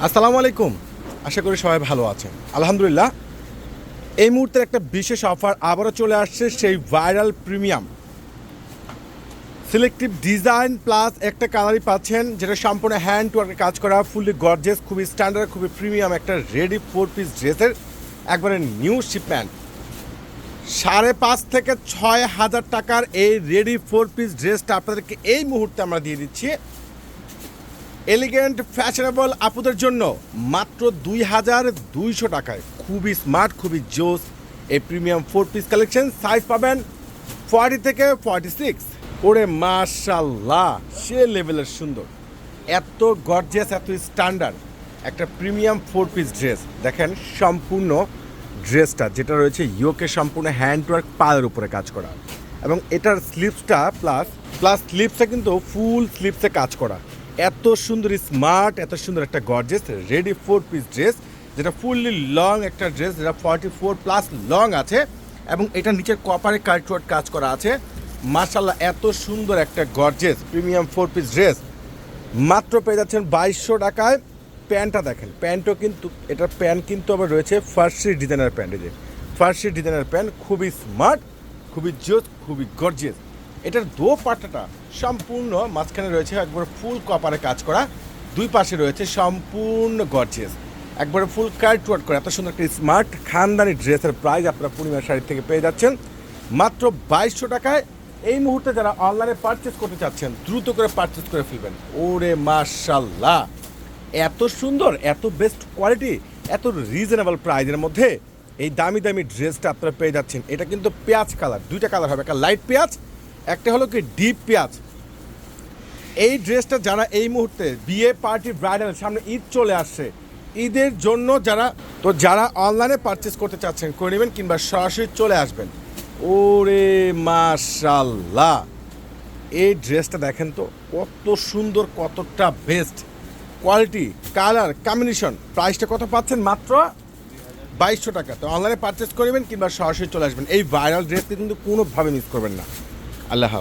আসসালামু আলাইকুম। আশা করি সবাই ভালো আছেন। আলহামদুলিল্লাহ, এই মুহূর্তের একটা বিশেষ অফার আবারও চলে আসছে, সেই viral premium selective design plus একটা কালারই পাচ্ছেন, যেটা সম্পূর্ণ হ্যান্ড টু ওয়ার্কের কাজ করা, ফুললি গর্জেস, খুবই স্ট্যান্ডার্ড, খুবই প্রিমিয়াম একটা রেডি 4 পিস ড্রেসের একবারে নিউ শিপমেন্ট। 5,500 থেকে 6,000 টাকার এই রেডি 4 পিস ড্রেসটা আপনাদেরকে এই মুহূর্তে আমরা দিয়ে দিচ্ছি এলিগেন্ট ফ্যাশনেবল আপুদের জন্য মাত্র 2,200 টাকায়। খুবই স্মার্ট, খুবই জোস এই প্রিমিয়াম 4 পিস কালেকশন। সাইজ পাবেন 40 থেকে 46। ওরে মাশাল্লাহ, সে লেভেলের সুন্দর, এত গর্জিয়াস, এত স্ট্যান্ডার্ড একটা প্রিমিয়াম 4 পিস ড্রেস। দেখেন সম্পূর্ণ ড্রেসটা যেটা রয়েছে ইয়োকে সম্পূর্ণ হ্যান্ড ওয়ার্ক, পায়ের উপরে কাজ করা, এবং এটার স্লিপসটা প্লাস স্লিপসটা কিন্তু ফুল স্লিপসে কাজ করা। এত সুন্দর স্মার্ট, এত সুন্দর একটা গর্জিয়াস রেডি 4 পিস ড্রেস, যেটা ফুললি লং একটা ড্রেস, যেটা 44+ লং আছে, এবং এটা নিচের কপারে কাটওয়ার্ক কাজ করা আছে। মাশাল্লাহ, এত সুন্দর একটা গর্জিয়াস প্রিমিয়াম 4 পিস ড্রেস মাত্র পেয়ে যাচ্ছেন 2,200 টাকায়। প্যান্টটা দেখেন, প্যান্টও কিন্তু এটার প্যান্ট কিন্তু আবার রয়েছে ফার্সি ডিজাইনের প্যান্ট। এই যে ফার্সি ডিজাইনের প্যান্ট, খুবই স্মার্ট, খুবই জোস, খুবই গর্জিয়াস। এটার দোপাট্টাটা সম্পূর্ণ মাঝখানে রয়েছে একবার ফুল কপারে কাজ করা, দুই পাশে রয়েছে সম্পূর্ণ গর্জিয়াস, একবারে ফুল কাট ওয়ার্ক করা। এত সুন্দর একটা স্মার্ট খানদানি ড্রেসের প্রাইস আপনারা পূর্ণিমা শাড়ি থেকে পেয়ে যাচ্ছেন মাত্র 2,200 টাকায়। এই মুহূর্তে যারা অনলাইনে পারচেস করতে চাচ্ছেন দ্রুত করে পারচেস করে ফেলবেন। ওরে মাশাল্লাহ, এত সুন্দর, এত বেস্ট কোয়ালিটি, এত রিজনেবল প্রাইজের মধ্যে এই দামি দামি ড্রেসটা আপনারা পেয়ে যাচ্ছেন। এটা কিন্তু পেঁয়াজ কালার, দুইটা কালার হবে, একটা লাইট পেঁয়াজ, একটা হলো কি ডিপ পেঁয়াজ। এই ড্রেসটা যারা এই মুহূর্তে বিয়ে পার্টি ব্রাইডাল, সামনে ঈদ চলে আসছে, ঈদের জন্য যারা অনলাইনে পারচেস করতে চাচ্ছেন করে নেবেন, কিংবা সরাসরি চলে আসবেন। ওরে মাশাল্লাহ, এই ড্রেসটা দেখেন তো কত সুন্দর, কতটা বেস্ট কোয়ালিটি, কালার কম্বিনেশন। প্রাইসটা কত পাচ্ছেন? মাত্র 2,200 টাকা। তো অনলাইনে পারচেস করবেন কিংবা সরাসরি চলে আসবেন। এই ভাইরাল ড্রেসটি কিন্তু কোনোভাবে মিস করবেন না। আল্লাহ হাফেজ।